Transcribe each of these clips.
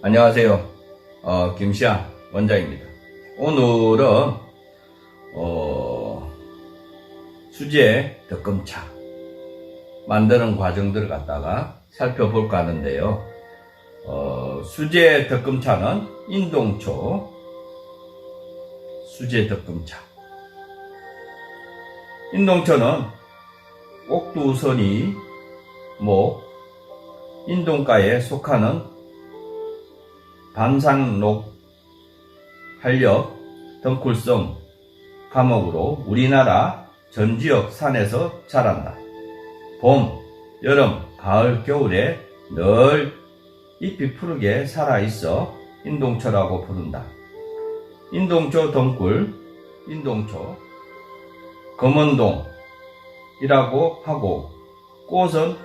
안녕하세요. 김시아 원장입니다. 오늘은 수제 덕금차 만드는 과정들을 갖다가 살펴볼까 하는데요. 수제 덕금차는 인동초 수제 덕금차. 인동초는 옥두선이 목 인동가에 속하는 반상록 한력 덩굴성 과목으로 우리나라 전 지역 산에서 자란다. 봄, 여름, 가을, 겨울에 늘 잎이 푸르게 살아있어 인동초라고 부른다. 인동초 덩굴, 인동초, 검은동이라고 하고 꽃은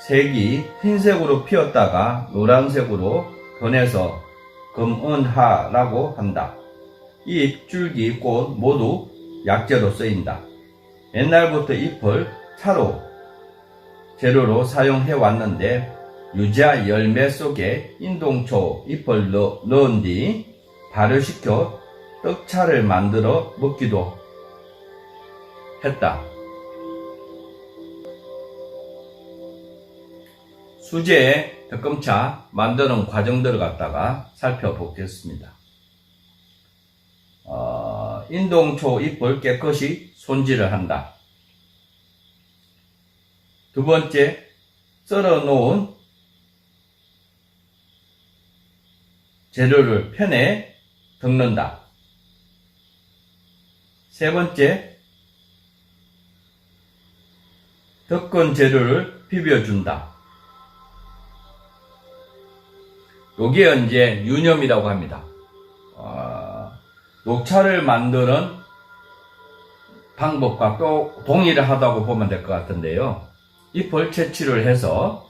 색이 흰색으로 피었다가 노란색으로 변해서 금은하라고 한다. 잎, 줄기, 꽃 모두 약재로 쓰인다. 옛날부터 잎을 차로 재료로 사용해 왔는데 유자 열매 속에 인동초 잎을 넣은 뒤 발효시켜 떡차를 만들어 먹기도 했다. 수제 덕금차 만드는 과정들을 갖다가 살펴보겠습니다. 인동초 잎을 깨끗이 손질을 한다. 두 번째, 썰어 놓은 재료를 팬에 덮는다. 세 번째, 덮은 재료를 비벼준다. 요게 이제 유념이라고 합니다. 녹차를 만드는 방법과 또 동일하다고 보면 될 것 같은데요. 잎을 채취를 해서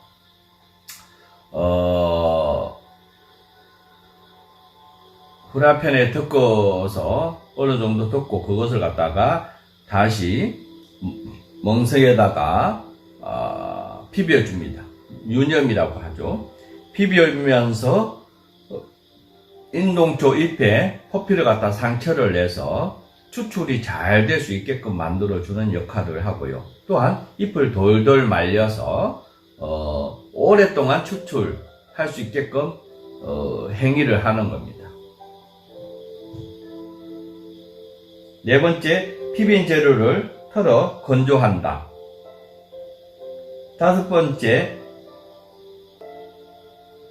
후라이팬에 덮어서 어느 정도 덮고 그것을 갖다가 다시 멍석에다가 비벼줍니다. 유념이라고 하죠. 비벼면서 인동초 잎에 포피를 갖다 상처를 내서 추출이 잘 될 수 있게끔 만들어주는 역할을 하고요. 또한 잎을 돌돌 말려서 오랫동안 추출할 수 있게끔 행위를 하는 겁니다. 네 번째, 비빈 재료를 털어 건조한다. 다섯 번째,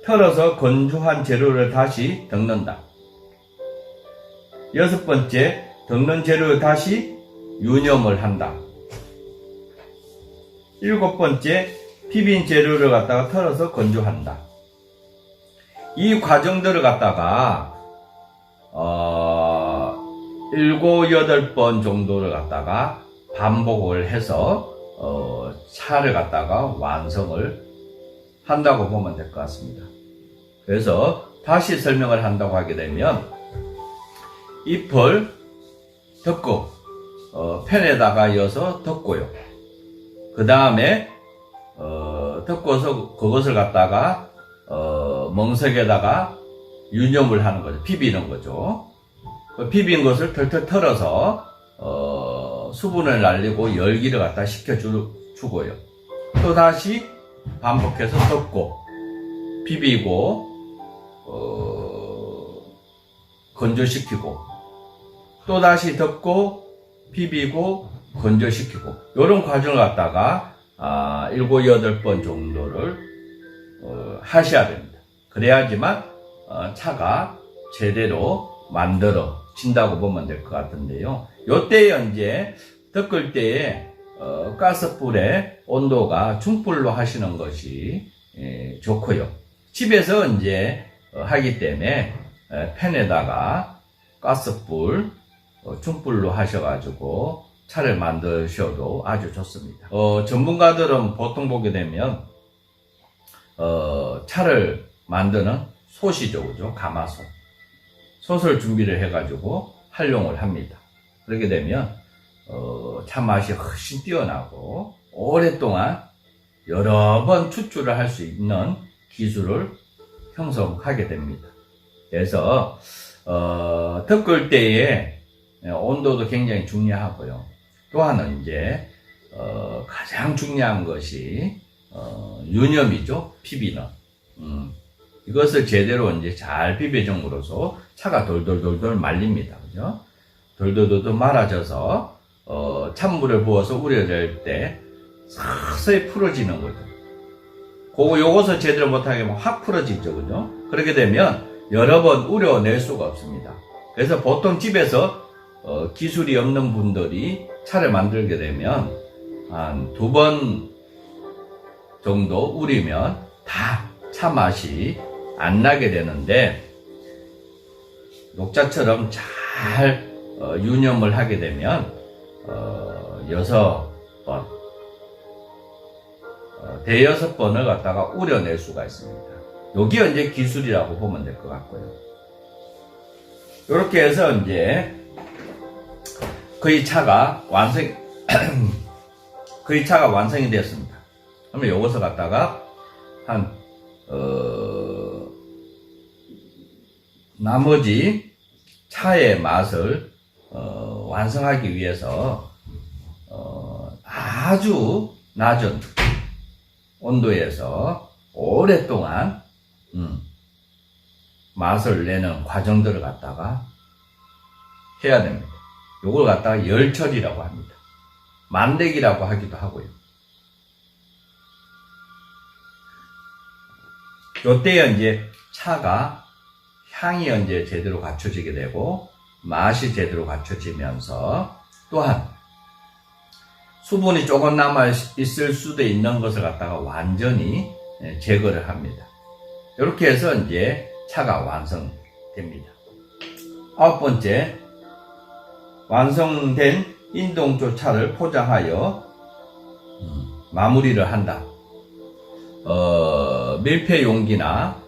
털어서 건조한 재료를 다시 덮는다. 여섯 번째, 덮는 재료를 다시 유념을 한다. 일곱 번째, 비빈 재료를 갖다가 털어서 건조한다. 이 과정들을 갖다가 7, 8번 정도를 갖다가 반복을 해서 차를 갖다가 완성을 한다고 보면 될 것 같습니다. 그래서 다시 설명을 한다고 하게 되면 잎을 덮고 팬에다가 이어서 덮고요. 그 다음에 덮고서 그것을 갖다가 멍석에다가 유념을 하는 거죠. 비비는 거죠. 비빈 것을 털털 털어서 수분을 날리고 열기를 갖다 식혀주고요. 또 다시 반복해서 덮고 비비고 건조시키고 또 다시 덮고 비비고 건조시키고 이런 과정을 갖다가 7, 8번 정도를 하셔야 됩니다. 그래야지만 차가 제대로 만들어진다고 보면 될 것 같은데요. 요때 이제 덮을 때에 가스불의 온도가 중불로 하시는 것이 좋고요. 집에서 이제 하기 때문에 팬에다가 가스불 중불로 하셔가지고 차를 만드셔도 아주 좋습니다. 전문가들은 보통 보게 되면 차를 만드는 솥이죠, 그죠? 가마솥. 솥을 준비를 해가지고 활용을 합니다. 그렇게 되면 차 맛이 훨씬 뛰어나고 오랫동안 여러 번 추출을 할 수 있는 기술을 형성하게 됩니다. 그래서 덮을 때의 온도도 굉장히 중요하고요. 또한 이제 가장 중요한 것이 유념이죠. 비비는. 이것을 제대로 이제 잘 비벼줌으로써 차가 돌돌돌돌 말립니다. 그죠? 돌돌돌돌 말아져서 찬물을 부어서 우려낼 때 서서히 풀어지는 거죠. 요것을 제대로 못하게 확 풀어지죠. 그죠? 그렇게 되면 여러 번 우려낼 수가 없습니다. 그래서 보통 집에서 기술이 없는 분들이 차를 만들게 되면 한 2번 정도 우리면 다 차 맛이 안 나게 되는데, 녹차처럼 잘 유념을 하게 되면 6번, 대여섯 번을 갖다가 우려낼 수가 있습니다. 여기 이제 기술이라고 보면 될 것 같고요. 이렇게 해서 이제 거의 차가 완성이 되었습니다. 그러면 이것을 갖다가 나머지 차의 맛을 완성하기 위해서 아주 낮은 온도에서 오랫동안 맛을 내는 과정들을 갖다가 해야 됩니다. 요걸 갖다가 열처리라고 합니다. 만대기라고 하기도 하고요. 요때에 이제 차가 향이 이제 제대로 갖춰지게 되고 맛이 제대로 갖춰지면서, 또한 수분이 조금 남아 있을 수도 있는 것을 갖다가 완전히 제거를 합니다. 이렇게 해서 이제 차가 완성됩니다. 9번째, 완성된 인동초 차를 포장하여 마무리를 한다. 밀폐 용기나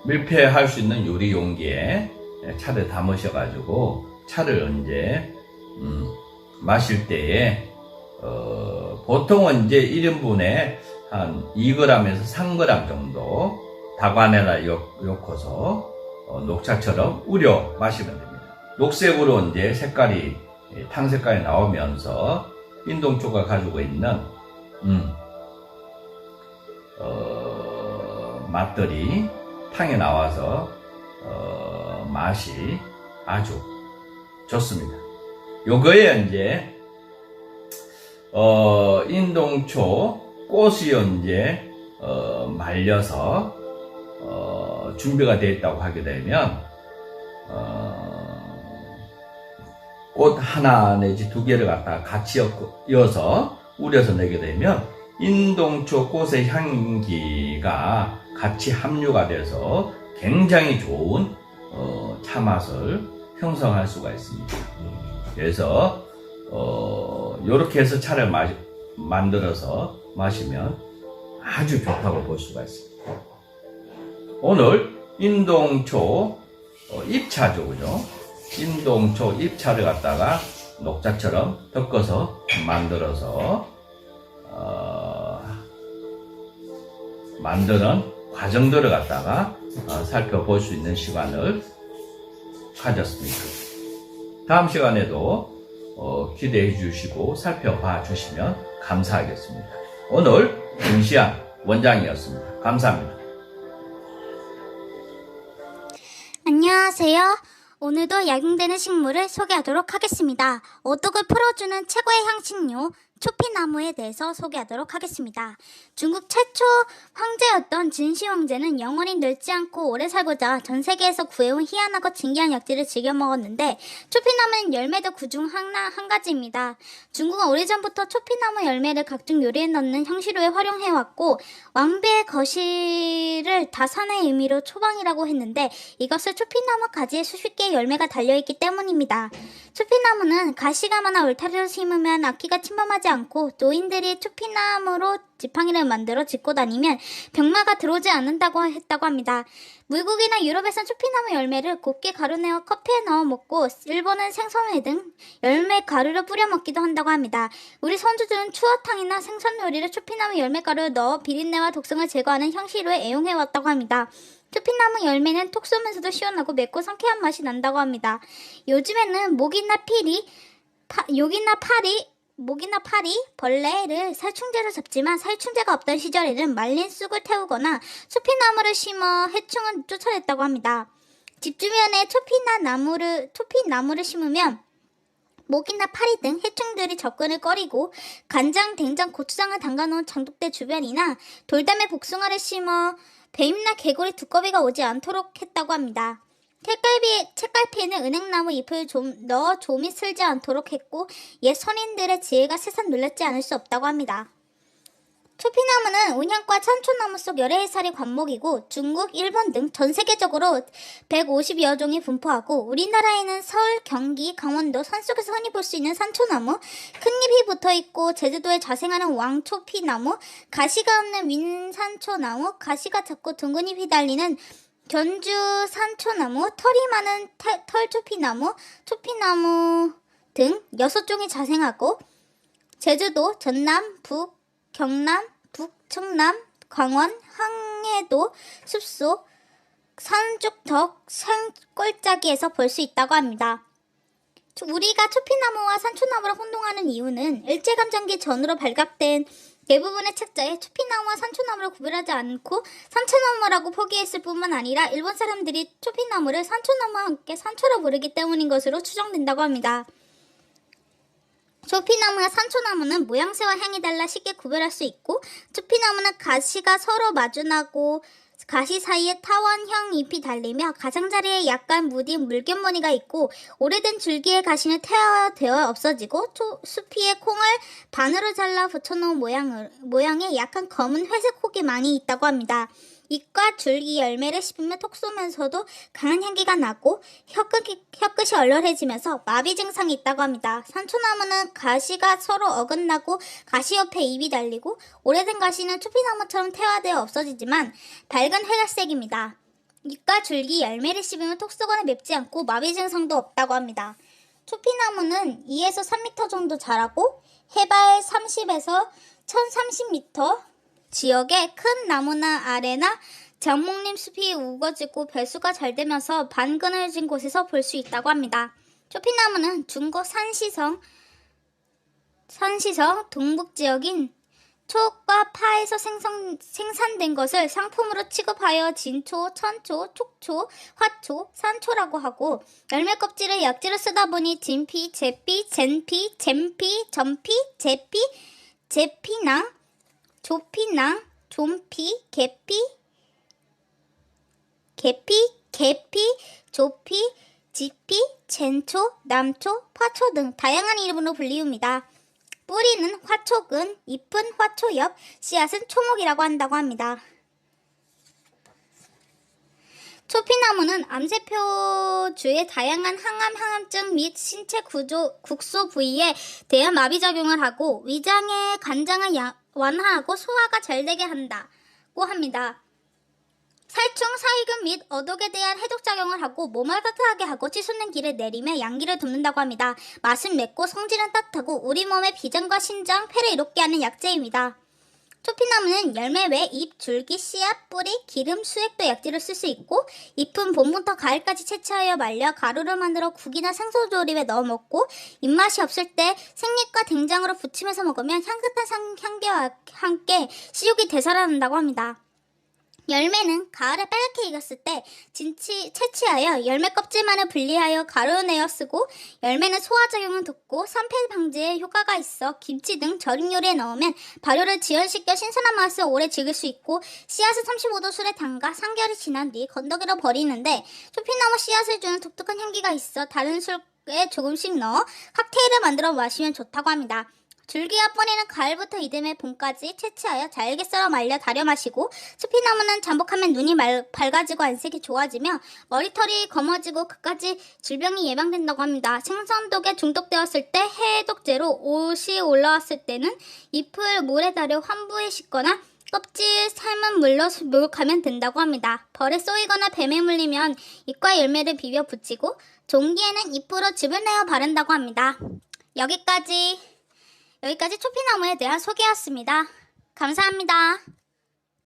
밀폐할 수 있는 유리 용기에 차를 담으셔가지고 차를 이제 마실 때에 보통은 이제 1인분에 한 2g에서 3g 정도 다관에다 엮어서 녹차처럼 우려 마시면 됩니다. 녹색으로 이제 색깔이, 탕 색깔이 나오면서 인동초가 가지고 있는 맛들이 탕에 나와서 맛이 아주 좋습니다. 요거에 이제 인동초 꽃이 이제 말려서 준비가 되어 있다고 하게 되면 꽃 하나 내지 2개를 갖다가 같이 이어서 우려서 내게 되면 인동초 꽃의 향기가 같이 함유가 돼서 굉장히 좋은 차맛을 형성할 수가 있습니다. 그래서 이렇게 해서 차를 만들어서 마시면 아주 좋다고 볼 수가 있습니다. 오늘 인동초 잎차죠, 그죠? 인동초 잎차를 갖다가 녹차처럼 덮어서 만들어서 만드는 과정들을 갖다가 살펴볼 수 있는 시간을 가졌습니다. 다음 시간에도 기대해 주시고 살펴봐 주시면 감사하겠습니다. 오늘 김시안 원장이었습니다. 감사합니다. 안녕하세요. 오늘도 약용되는 식물을 소개하도록 하겠습니다. 오독을 풀어주는 최고의 향신료 초피나무에 대해서 소개하도록 하겠습니다. 중국 최초 황제였던 진시 황제는 영원히 늙지 않고 오래 살고자 전 세계에서 구해온 희한하고 진귀한 약재를 즐겨 먹었는데, 초피나무는 열매도 그중 한 가지입니다. 중국은 오래전부터 초피나무 열매를 각종 요리에 넣는 향신료에 활용해왔고, 왕비의 거실을 다산의 의미로 초방이라고 했는데, 이것을 초피나무 가지에 수십 개의 열매가 달려있기 때문입니다. 초피나무는 가시가 많아 울타리로 심으면 악기가 침범하지 않고 노인들이 초피나무로 지팡이를 만들어 짚고 다니면 병마가 들어오지 않는다고 했다고 합니다. 미국이나 유럽에선 초피나무 열매를 곱게 가루내어 커피에 넣어 먹고 일본은 생선회 등 열매 가루를 뿌려 먹기도 한다고 합니다. 우리 선조들은 추어탕이나 생선 요리를 초피나무 열매 가루를 넣어 비린내와 독성을 제거하는 향신료로 애용해왔다고 합니다. 초피나무 열매는 톡 쏘면서도 시원하고 맵고 상쾌한 맛이 난다고 합니다. 요즘에는 목이나 파리, 벌레를 살충제로 잡지만 살충제가 없던 시절에는 말린 쑥을 태우거나 초피나무를 심어 해충을 쫓아냈다고 합니다. 집 주변에 초피나무를 심으면 목이나 파리 등 해충들이 접근을 꺼리고 간장, 된장, 고추장을 담가놓은 장독대 주변이나 돌담에 복숭아를 심어 뱀이나 개구리, 두꺼비가 오지 않도록 했다고 합니다. 책갈피에는 은행나무 잎을 넣어 좀이 슬지 않도록 했고 옛 선인들의 지혜가 세상 눌렸지 않을 수 없다고 합니다. 초피나무는 온향과 산초나무 속 열의 해살이 관목이고 중국, 일본 등 전 세계적으로 150여 종이 분포하고 우리나라에는 서울, 경기, 강원도 산속에서 흔히 볼 수 있는 산초나무, 큰 잎이 붙어있고 제주도에 자생하는 왕초피나무, 가시가 없는 윈산초나무, 가시가 작고 둥근 잎이 달리는 견주 산초나무, 털이 많은 털초피나무, 초피나무 등 6종이 자생하고 제주도, 전남, 북, 경남, 북, 청남, 강원, 항해도, 숲속, 산쪽덕, 산골짜기에서 볼 수 있다고 합니다. 우리가 초피나무와 산초나무를 혼동하는 이유는 일제감정기 전후로 발각된 대부분의 책자에 초피나무와 산초나무를 구별하지 않고 산초나무라고 포기했을 뿐만 아니라 일본 사람들이 초피나무를 산초나무와 함께 산초로 부르기 때문인 것으로 추정된다고 합니다. 초피나무와 산초나무는 모양새와 향이 달라 쉽게 구별할 수 있고 초피나무는 가시가 서로 마주나고 가시 사이에 타원형 잎이 달리며 가장자리에 약간 무딘 물결무늬가 있고 오래된 줄기의 가시는 태화되어 없어지고 수피에 콩을 반으로 잘라 붙여놓은 모양의 약간 검은 회색 혹이 많이 있다고 합니다. 잎과 줄기 열매를 씹으면 톡 쏘면서도 강한 향기가 나고 혀끝이 얼얼해지면서 마비 증상이 있다고 합니다. 산초나무는 가시가 서로 어긋나고 가시 옆에 잎이 달리고 오래된 가시는 초피나무처럼 태화되어 없어지지만 밝은 회갈색입니다. 잎과 줄기 열매를 씹으면 톡 쏘거나 맵지 않고 마비 증상도 없다고 합니다. 초피나무는 2에서 3m 정도 자라고 해발 30에서 1030m 지역에 큰 나무나 아래나 장목림 숲이 우거지고 배수가 잘 되면서 반그늘진 곳에서 볼 수 있다고 합니다. 초피나무는 중국 산시성 동북지역인 촉과 파에서 생산된 것을 상품으로 취급하여 진초, 천초, 촉초, 화초, 산초라고 하고 열매 껍질을 약재로 쓰다 보니 진피, 제피, 젠피, 잼피, 전피, 제피, 제피낭, 조피낭, 좀피, 개피, 조피, 지피, 젠초, 남초, 화초 등 다양한 이름으로 불리웁니다. 뿌리는 화초근, 잎은 화초엽, 씨앗은 초목이라고 한다고 합니다. 초피나무는 암세포주의 다양한 항암, 항암증 및 신체 국소 부위에 대한 마비작용을 하고 위장의 간장을 완화하고 소화가 잘 되게 한다고 합니다. 살충, 사이균 및 어독에 대한 해독작용을 하고 몸을 따뜻하게 하고 치솟는 기를 내리며 양기를 돕는다고 합니다. 맛은 맵고 성질은 따뜻하고 우리 몸의 비장과 신장, 폐를 이롭게 하는 약재입니다. 초피나무는 열매 외 잎, 줄기, 씨앗, 뿌리, 기름, 수액도 약재로 쓸 수 있고 잎은 봄부터 가을까지 채취하여 말려 가루를 만들어 국이나 생선조림에 넣어 먹고 입맛이 없을 때 생잎과 된장으로 부치면서 먹으면 향긋한 향기와 함께 식욕이 되살아난다고 합니다. 열매는 가을에 빨갛게 익었을 때 채취하여 열매 껍질만을 분리하여 가루내어 쓰고 열매는 소화작용을 돕고 산패 방지에 효과가 있어 김치 등 절임 요리에 넣으면 발효를 지연시켜 신선한 맛을 오래 즐길 수 있고 씨앗은 35도 술에 담가 3개월이 지난 뒤 건더기로 버리는데 초피나무 씨앗을 주는 독특한 향기가 있어 다른 술에 조금씩 넣어 칵테일을 만들어 마시면 좋다고 합니다. 줄기와 뿌리는 가을부터 이듬해 봄까지 채취하여 잘게 썰어 말려 달여 마시고 추피나무는 잠복하면 눈이 밝아지고 안색이 좋아지며 머리털이 검어지고 그까지 질병이 예방된다고 합니다. 생선독에 중독되었을 때 해독제로 옷이 올라왔을 때는 잎을 물에 달여 환부에 씻거나 껍질 삶은 물로 목욕하면 된다고 합니다. 벌에 쏘이거나 뱀에 물리면 잎과 열매를 비벼 붙이고 종기에는 잎으로 즙을 내어 바른다고 합니다. 여기까지 초피나무에 대한 소개였습니다. 감사합니다.